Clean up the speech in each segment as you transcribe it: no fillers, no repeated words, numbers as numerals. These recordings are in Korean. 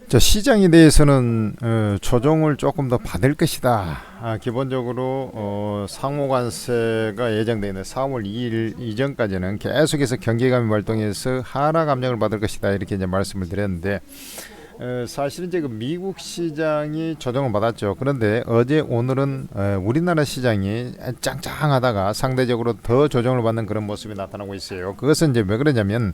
자, 시장에 대해서는 조정을 조금 더 받을 것이다. 기본적으로 상호관세가 예정되어 있는 4월 2일 이전까지는 계속해서 경기감이 발동해서 하락 압력을 받을 것이다. 이렇게 이제 말씀을 드렸는데 사실은 이제 그 미국 시장이 조정을 받았죠. 그런데 어제 오늘은 우리나라 시장이 짱짱하다가 상대적으로 더 조정을 받는 그런 모습이 나타나고 있어요. 그것은 이제 왜 그러냐면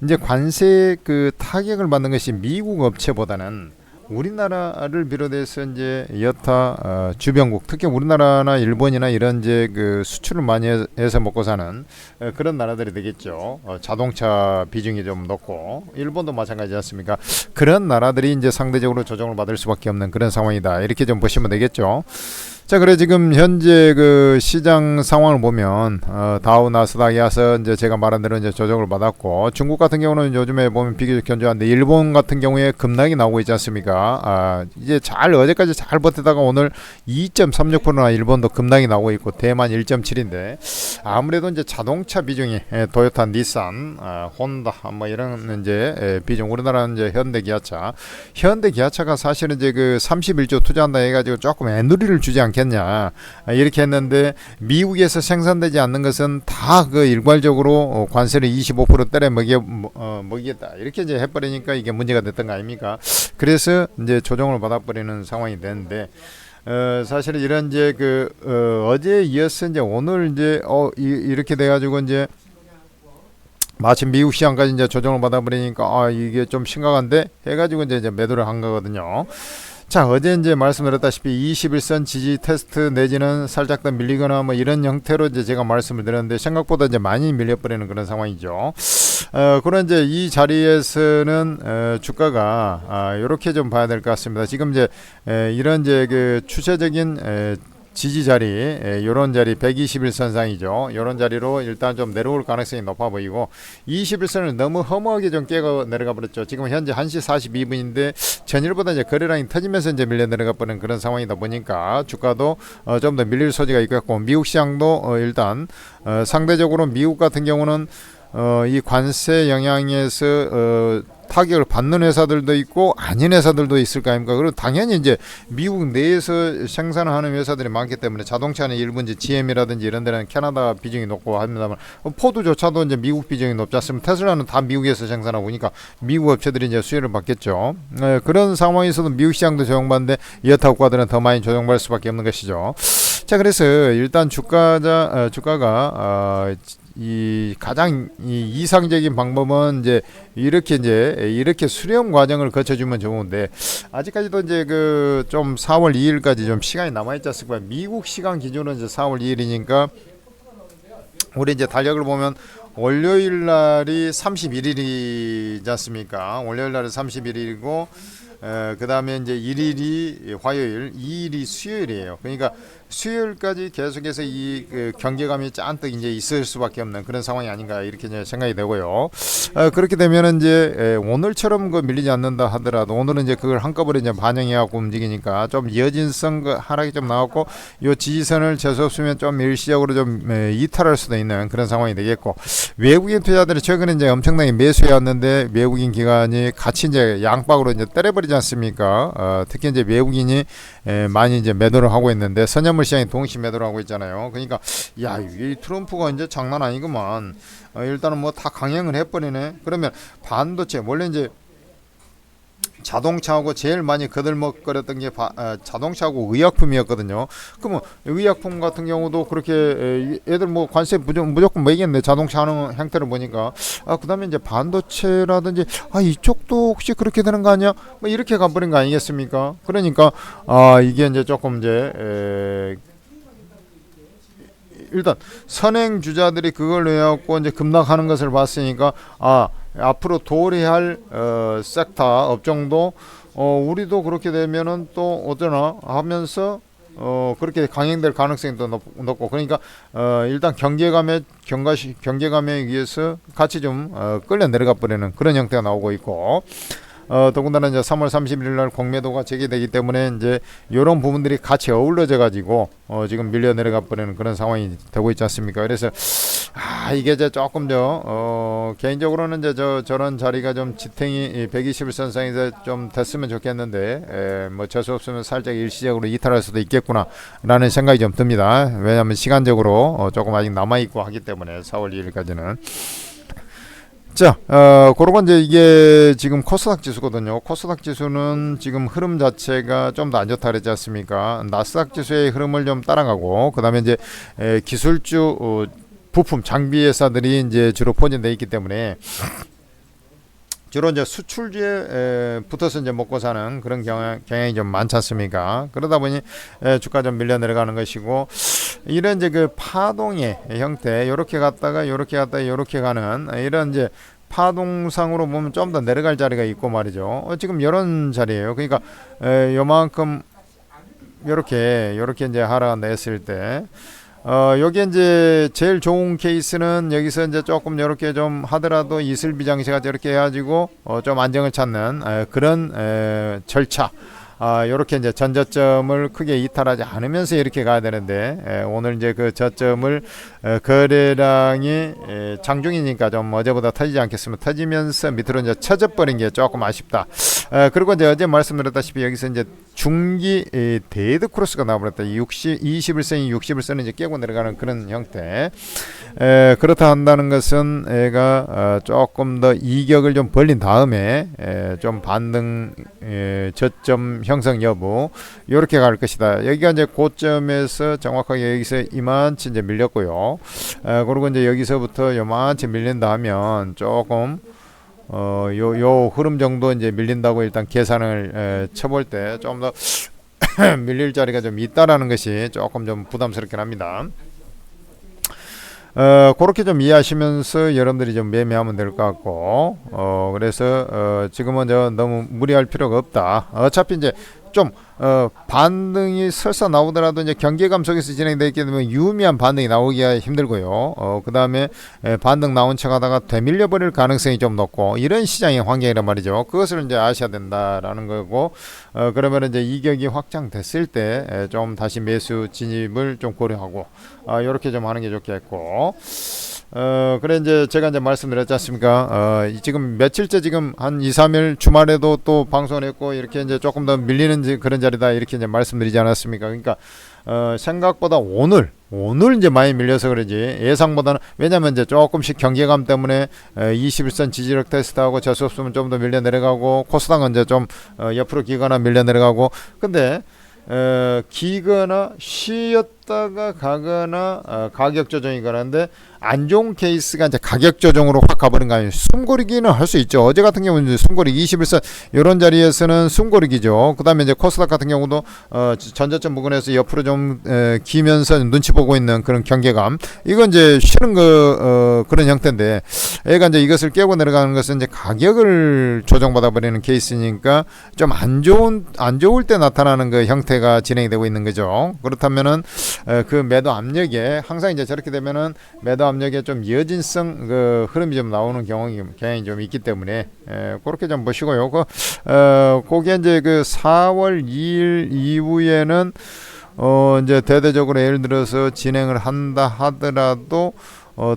이제 관세 그 타격을 받는 것이 미국 업체보다는 우리나라를 비롯해서 이제 여타 주변국, 특히 우리나라나 일본이나 이런 이제 그 수출을 많이 해서 먹고 사는 그런 나라들이 되겠죠. 자동차 비중이 좀 높고 일본도 마찬가지지 않습니까? 그런 나라들이 이제 상대적으로 조정을 받을 수밖에 없는 그런 상황이다. 이렇게 좀 보시면 되겠죠. 자, 그래 지금 현재 그 시장 상황을 보면 다우 나스닥이어서 이제 제가 말한 대로 이제 조정을 받았고, 중국 같은 경우는 요즘에 보면 비교적 견조한데 일본 같은 경우에 급락이 나오고 있지 않습니까? 이제 어제까지 잘 버티다가 오늘 2.36%나 일본도 급락이 나오고 있고 대만 1.7인데 아무래도 이제 자동차 비중이 도요타, 닛산, 혼다 뭐 이런 이제 비중, 우리나라는 이제 현대 기아차가 사실은 이제 그 31조 투자한다 해가지고 조금 애누리를 주지 않겠냐 이렇게 했는데 미국에서 생산되지 않는 것은 다 그 일괄적으로 관세를 25% 때려 먹이겠다 이렇게 이제 해버리니까 이게 문제가 됐던 거 아닙니까? 그래서 이제 조정을 받아버리는 상황이 됐는데 사실은 이런 이제 어제 이어서 이제 오늘 이제 이렇게 돼가지고 이제 마침 미국 시장까지 이제 조정을 받아버리니까 이게 좀 심각한데 해가지고 이제 매도를 한 거거든요. 자, 어제 이제 말씀드렸다시피 21선 지지 테스트 내지는 살짝 더 밀리거나 뭐 이런 형태로 이제 제가 말씀을 드렸는데 생각보다 이제 많이 밀려버리는 그런 상황이죠. 그런 이제 이 자리에서는 주가가 이렇게 좀 봐야 될 것 같습니다. 지금 이제 이런 이제 그 추세적인 지지 자리, 요런 자리 121선상이죠. 요런 자리로 일단 좀 내려올 가능성이 높아 보이고 21선을 너무 허무하게 좀 깨고 내려가 버렸죠. 지금 현재 1시 42분인데 전일보다 이제 거래량이 터지면서 이제 밀려 내려가 버리는 그런 상황이다 보니까 주가도 좀 더 밀릴 소지가 있겠고 미국 시장도 일단 상대적으로 미국 같은 경우는 이 관세 영향에서 타격을 받는 회사들도 있고 아닌 회사들도 있을 거 아닙니까? 그리고 당연히 이제 미국 내에서 생산하는 회사들이 많기 때문에 자동차는 일부 이제 GM이라든지 이런 데는 캐나다 비중이 높고 합니다만 포드조차도 이제 미국 비중이 높지 않습니까? 테슬라는 다 미국에서 생산하고 그러니까 미국 업체들이 이제 수혜를 받겠죠. 그런 상황에서도 미국 시장도 조정받는데 여타 국가들은 더 많이 조정받을 수밖에 없는 것이죠. 자, 그래서 일단 주가가 이 가장 이상적인 방법은 이렇게 수렴 과정을 거쳐주면 좋은데 아직까지도 이제 그 좀 4월 2일까지 좀 시간이 남아있지 않습니까? 미국 시간 기준으로 이제 4월 2일이니까 우리 이제 달력을 보면 월요일 날이 31일이지 않습니까? 월요일 날은 31일이고 그 다음에 이제 1일이 화요일, 2일이 수요일이에요. 그러니까 수요일까지 계속해서 그 경계감이 잔뜩 이제 있을 수밖에 없는 그런 상황이 아닌가 이렇게 이제 생각이 되고요. 그렇게 되면은 이제 오늘처럼 밀리지 않는다 하더라도 오늘은 이제 그걸 한꺼번에 이제 반영해갖고 움직이니까 좀 여진성 하락이 좀 나왔고 요 지지선을 재수 없으면 좀 일시적으로 좀 이탈할 수도 있는 그런 상황이 되겠고 외국인 투자들이 최근에 이제 엄청나게 매수해왔는데 외국인 기관이 같이 이제 양박으로 이제 때려버리지 않습니까? 특히 이제 외국인이 많이 이제 매도를 하고 있는데 선현물 시장이 동시 매도를 하고 있잖아요. 그러니까 이 트럼프가 이제 장난 아니구만. 일단은 뭐 다 강행을 해버리네. 그러면 반도체 원래 이제 자동차하고 제일 많이 거들먹거렸던 게 자동차하고 의약품이었거든요. 그러면 의약품 같은 경우도 그렇게 애들 뭐 관세 무조건 매겠네. 자동차 하는 형태를 보니까 그다음에 이제 반도체라든지 이쪽도 혹시 그렇게 되는 거 아니야? 뭐 이렇게 가버린 거 아니겠습니까? 그러니까 이게 이제 조금 이제 일단 선행 주자들이 그걸 해갖고 이제 급락하는 것을 봤으니까 앞으로 도래할 섹터 업종도 우리도 그렇게 되면은 또 어쩌나 하면서 그렇게 강행될 가능성이 더 높고 그러니까 일단 경계감에 의해서 같이 좀 끌려 내려가 버리는 그런 형태가 나오고 있고 더군다나 이제 3월 31일 날 공매도가 제기되기 때문에 이제 이런 부분들이 같이 어우러져 가지고 지금 밀려 내려가 버리는 그런 상황이 되고 있지 않습니까? 그래서 이게 이제 조금 더 개인적으로는 이제 저런 자리가 좀 지탱이 121선 상에서 좀 됐으면 좋겠는데 뭐 재수 없으면 살짝 일시적으로 이탈할 수도 있겠구나라는 생각이 좀 듭니다. 왜냐하면 시간적으로 조금 아직 남아 있고 하기 때문에 4월 2일까지는. 자, 그러고 이제 이게 지금 코스닥 지수거든요. 코스닥 지수는 지금 흐름 자체가 좀 더 안 좋다 그랬지 않습니까? 나스닥 지수의 흐름을 좀 따라가고, 그 다음에 이제 기술주 부품 장비 회사들이 이제 주로 포진되어 있기 때문에 주로 이제 수출주에 붙어서 이제 먹고 사는 그런 경향이 좀 많지 않습니까? 그러다 보니 주가 좀 밀려 내려가는 것이고, 이런 이제 그 파동의 형태, 요렇게 갔다가 요렇게 가는 이런 이제 파동상으로 보면 좀 더 내려갈 자리가 있고 말이죠. 지금 이런 자리예요. 그러니까 요만큼 요렇게 이제 하락했을 때. 여기 이제 제일 좋은 케이스는 여기서 이제 조금 이렇게 좀 하더라도 이슬비 장시가 이렇게 해가지고 좀 안정을 찾는 그런 절차. 요렇게 이제 전저점을 크게 이탈하지 않으면서 이렇게 가야 되는데 오늘 이제 그 저점을 거래량이 장중이니까 좀 어제보다 터지지 않겠으면 터지면서 밑으로 이제 쳐져 버린 게 조금 아쉽다. 그리고 이제 어제 말씀드렸다시피 여기서 이제 중기 데드 크로스가 나와버렸다. 21선이 60일선을 이제 깨고 내려가는 그런 형태. 그렇다 한다는 것은 애가 조금 더 이격을 좀 벌린 다음에 좀 반등 저점 형성 여부 이렇게 갈 것이다. 여기가 이제 고점에서 정확하게 여기서 이만치 이제 밀렸고요. 그리고 이제 여기서부터 요만치 밀린다 하면 조금 요 흐름 정도 이제 밀린다고 일단 계산을 쳐볼 때 좀 더 밀릴 자리가 좀 있다라는 것이 조금 좀 부담스럽긴 합니다. 그렇게 좀 이해하시면서 여러분들이 좀 매매하면 될 것 같고, 그래서 지금은 너무 무리할 필요가 없다. 어차피 이제 좀 반등이 설사 나오더라도 이제 경계감 속에서 진행되기 때문에 유의미한 반등이 나오기가 힘들고요. 그 다음에 반등 나온 척 하다가 되밀려 버릴 가능성이 좀 높고 이런 시장의 환경이란 말이죠. 그것을 이제 아셔야 된다라는 거고, 그러면 이제 이격이 확장됐을 때 좀 다시 매수 진입을 좀 고려하고 이렇게 좀 하는 게 좋겠고. 그래 이제 제가 이제 말씀드렸지 않습니까? 지금 며칠째 지금 한 2, 3일 주말에도 또 방송을 했고 이렇게 이제 조금 더 밀리는 그런 자리다 이렇게 이제 말씀드리지 않았습니까? 그러니까 생각보다 오늘 이제 많이 밀려서 그러지 예상보다는, 왜냐면 이제 조금씩 경계감 때문에 21선 지지력 테스트하고 재수 없으면 좀 더 밀려 내려가고, 코스닥은 이제 좀 옆으로 기거나 밀려 내려가고, 근데 기거나 쉬었다가 가거나 가격 조정이 가는데 안 좋은 케이스가 이제 가격 조정으로 확 가버린 거 아니에요. 숨고르기는 할 수 있죠. 어제 같은 경우는 숨고르기 21선 이런 자리에서는 숨고르기죠. 그 다음에 이제 코스닥 같은 경우도 전저점 부근에서 옆으로 좀 기면서 눈치 보고 있는 그런 경계감, 이건 이제 쉬는 그런 형태인데, 애가 이제 이것을 깨고 내려가는 것은 이제 가격을 조정받아 버리는 케이스니까 좀 안 좋을 때 나타나는 그 형태가 진행이 되고 있는 거죠. 그렇다면은 그 매도 압력에 항상 이제 저렇게 되면은 매도 압력에 좀 여진성 그 흐름이 좀 나오는 경향이 좀 있기 때문에 그렇게 좀 보시고요. 그게 이제 그 4월 2일 이후에는 이제 대대적으로 예를 들어서 진행을 한다 하더라도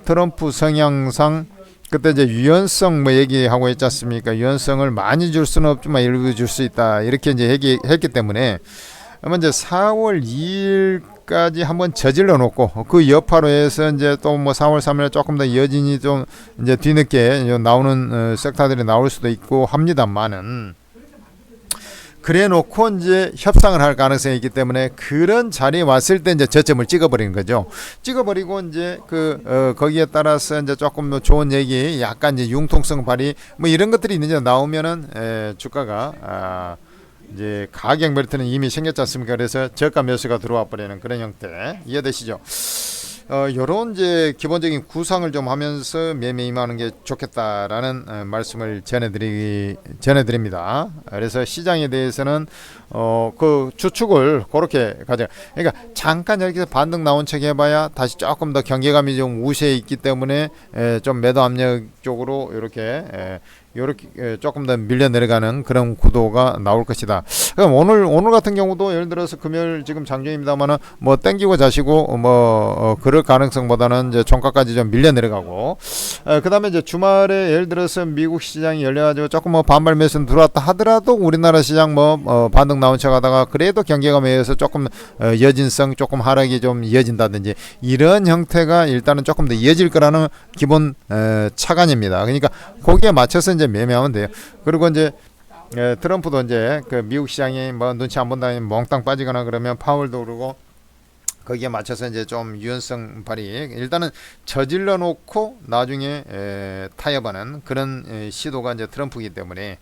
트럼프 성향상 그때 이제 유연성 뭐 얘기하고 있지 않습니까? 유연성을 많이 줄 수는 없지만 일부 줄 수 있다 이렇게 이제 했기 때문에 아마 이제 4월 2일까지 한번 저질러 놓고 그 여파로 해서 이제 또 뭐 4월 3일에 조금 더 여진이 좀 이제 뒤늦게 나오는 섹터들이 나올 수도 있고 합니다만은, 그래 놓고 이제 협상을 할 가능성이 있기 때문에 그런 자리에 왔을 때 이제 저점을 찍어버리는 거죠. 찍어버리고 이제 거기에 따라서 이제 조금 더 좋은 얘기, 약간 이제 융통성 발휘 뭐 이런 것들이 이제 나오면은 주가가 이제 가격 벨트는 이미 생겼지 않습니까? 그래서 저가 매수가 들어와 버리는 그런 형태 이해되시죠? 요런 이제 기본적인 구상을 좀 하면서 매매 임하는 게 좋겠다라는 말씀을 전해드립니다. 그래서 시장에 대해서는 그 주축을 그렇게 가져. 그러니까 잠깐 여기서 반등 나온 척 해봐야 다시 조금 더 경계감이 좀 우세해 있기 때문에 좀 매도 압력 쪽으로 이렇게 요렇게 조금 더 밀려 내려가는 그런 구도가 나올 것이다. 그럼 오늘 같은 경우도 예를 들어서 금요일 지금 장중입니다만은 뭐 땡기고 자시고 그럴 가능성보다는 이제 종가까지 좀 밀려 내려가고, 그다음에 이제 주말에 예를 들어서 미국 시장이 열려가지고 조금 반발 매수 들어왔다 하더라도 우리나라 시장 반등 나온 척하다가 그래도 경계감에 의해서 조금 여진성 조금 하락이 좀 이어진다든지 이런 형태가 일단은 조금 더 이어질 거라는 기본 차관입니다. 그러니까 거기에 맞춰서 이제 매매하면 돼요. 그리고 이제 트럼프도 이제 그 미국 시장이 눈치 안 본다면 몽땅 빠지거나 그러면 파월도 그러고 거기에 맞춰서 이제 좀 유연성 발휘 일단은 저질러 놓고 나중에 타협하는 그런 시도가 이제 트럼프이기 때문에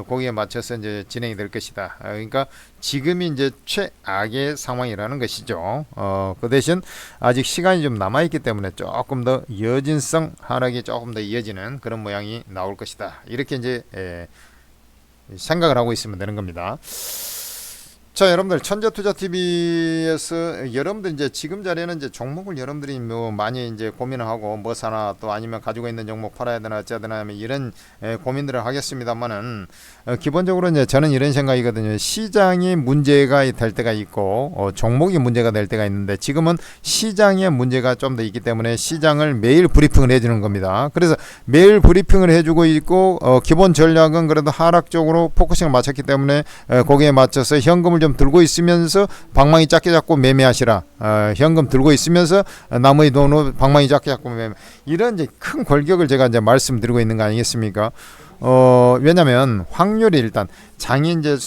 거기에 맞춰서 이제 진행이 될 것이다. 그러니까 지금이 이제 최악의 상황이라는 것이죠. 그 대신 아직 시간이 좀 남아 있기 때문에 조금 더 여진성 하락이 조금 더 이어지는 그런 모양이 나올 것이다. 이렇게 이제 생각을 하고 있으면 되는 겁니다. 자, 여러분들 천재투자TV에서 여러분들 이제 지금 자리에는 이제 종목을 여러분들이 많이 이제 고민을 하고 뭐 사나 또 아니면 가지고 있는 종목 팔아야 되나 어째야 되나 하면 이런 고민들을 하겠습니다만은 기본적으로 이제 저는 이런 생각이거든요. 시장이 문제가 될 때가 있고 종목이 문제가 될 때가 있는데 지금은 시장에 문제가 좀 더 있기 때문에 시장을 매일 브리핑을 해주는 겁니다. 그래서 매일 브리핑을 해주고 있고 기본 전략은 그래도 하락적으로 포커싱을 맞췄기 때문에 거기에 맞춰서 현금을 좀 들고 있으면서 방망이 작게 잡고 매매하시라. 현금 들고 있으면서 나머지 돈으로 방망이 작게 잡고 매매. 이런 이제 큰 골격을 제가 이제 말씀드리고 있는 거 아니겠습니까? 왜냐면 확률이 일단 장이 이제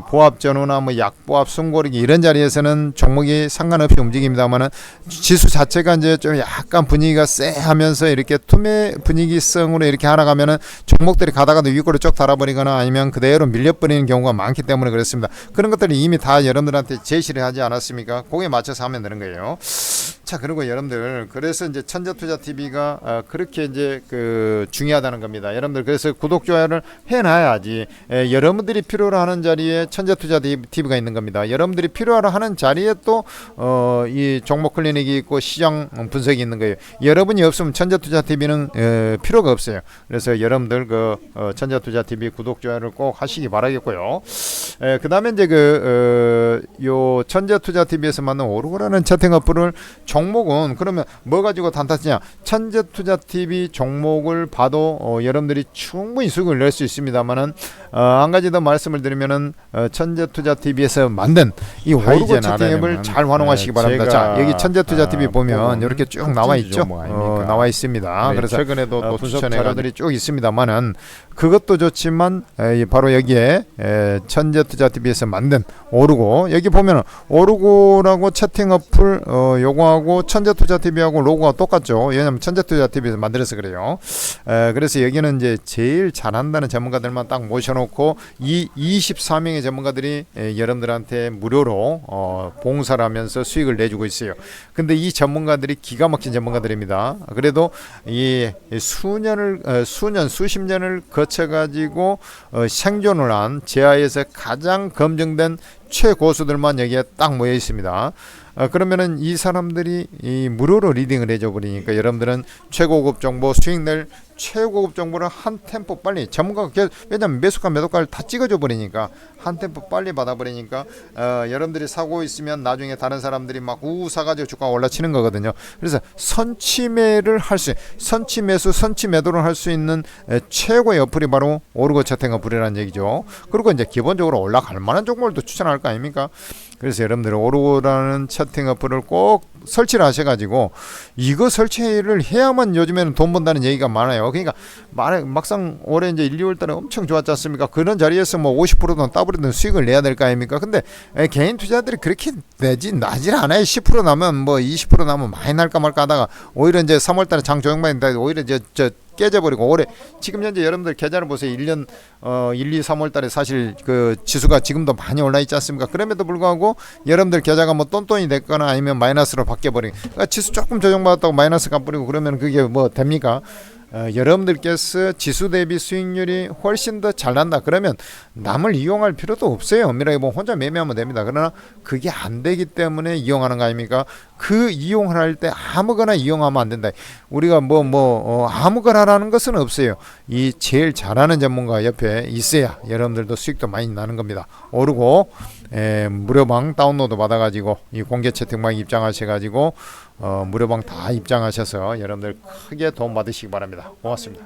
보합 전후나 뭐 약보합 숨고르기 이런 자리에서는 종목이 상관없이 움직입니다만은 지수 자체가 이제 좀 약간 분위기가 쎄하면서 이렇게 투매 분위기성으로 이렇게 하나가면은 종목들이 가다가도 윗골을 쭉 달아버리거나 아니면 그대로 밀려버리는 경우가 많기 때문에 그렇습니다. 그런 것들이 이미 다 여러분들한테 제시를 하지 않았습니까? 거기에 맞춰서 하면 되는 거예요. 자, 그리고 여러분들 그래서 이제 천재투자TV가 그렇게 이제 중요하다는 겁니다. 여러분들 그래서 구독 좋아요를 해놔야지 여러분들이 필요로 하는 자리에 천재투자TV가 있는 겁니다. 여러분들이 필요로 하는 자리에 또 이 종목 클리닉이 있고 시장 분석이 있는 거예요. 여러분이 없으면 천재투자TV는 필요가 없어요. 그래서 여러분들 천재투자TV 구독 좋아요를 꼭 하시기 바라겠고요. 그 다음에 이제 요 천재투자TV에서 만든 오르고라는 채팅 어플을 종목은 그러면 뭐 가지고 단타치냐? 천재투자TV 종목을 봐도 여러분들이 충분히 수익을 낼 수 있습니다만은 한 가지 더 말씀을 드리면은 천재투자TV에서 만든 이 오르고 채팅 앱을 잘 활용하시기 바랍니다. 자, 여기 천재투자TV 보면 이렇게 쭉 나와 있죠. 나와 있습니다. 그래서 최근에도 또 분석 자료들이 쭉 있습니다만은 그것도 좋지만 바로 여기에 천재투자TV에서 만든 오르고 여기 보면은 오르고라고 채팅 어플 요거하고 천재투자TV하고 로고가 똑같죠. 왜냐면 천재투자TV에서 만들어서 그래요. 그래서 여기는 이제 제일 잘한다는 전문가들만 딱 모셔놓고 이 24명의 전문가들이 여러분들한테 무료로 봉사를 하면서 수익을 내주고 있어요. 근데 이 전문가들이 기가 막힌 전문가들입니다. 그래도 이 수십 년을 거쳐가지고 생존을 한 제아에서 가장 검증된 최고수들만 여기에 딱 모여 있습니다. 그러면은 이 사람들이 이 무료로 리딩을 해줘 버리니까 여러분들은 최고급 정보 수익 낼 최고급 정보를 한 템포 빨리 전문가가 왜냐면 매수가 매도가를 다 찍어줘 버리니까 한 템포 빨리 받아버리니까 여러분들이 사고 있으면 나중에 다른 사람들이 막 우우 사가지고 주가가 올라치는 거거든요. 그래서 선취매를 할 수 선취 매수 선취 매도를 할 수 있는 최고의 어플이 바로 오르고 채팅 어플이라는 얘기죠. 그리고 이제 기본적으로 올라갈 만한 종목을 추천할 거 아닙니까? 그래서 여러분들 오르고라는 채팅 어플을 꼭 설치를 하셔가지고 이거 설치를 해야만 요즘에는 돈 번다는 얘기가 많아요. 그러니까 막상 올해 이제 1, 2월 달에 엄청 좋았지 않습니까? 그런 자리에서 뭐 50%든 더블이든 수익을 내야 될 거 아닙니까? 근데 개인 투자들이 그렇게 나질 않아요. 10% 나면 뭐 20% 나면 많이 날까 말까 하다가 오히려 이제 3월 달에 장 조정만 된다. 오히려 깨져버리고 올해 지금 현재 여러분들 계좌를 보세요. 1년 1, 2, 3월 달에 사실 그 지수가 지금도 많이 올라 있지 않습니까? 그럼에도 불구하고 여러분들 계좌가 뭐 똔똔이 됐거나 아니면 마이너스로 바뀌어버리고 그러니까 지수 조금 조정받았다고 마이너스 가버리고 그러면 그게 뭐 됩니까? 여러분들께서 지수 대비 수익률이 훨씬 더 잘 난다 그러면 남을 이용할 필요도 없어요. 엄밀하게 보면 혼자 매매하면 됩니다. 그러나 그게 안 되기 때문에 이용하는 거 아닙니까? 그 이용을 할 때 아무거나 이용하면 안 된다. 우리가 아무거나라는 것은 없어요. 이 제일 잘하는 전문가 옆에 있어야 여러분들도 수익도 많이 나는 겁니다. 오르고 무료방 다운로드 받아가지고 이 공개 채팅방 입장하셔가지고 무료방 다 입장하셔서 여러분들 크게 도움 받으시기 바랍니다. 고맙습니다.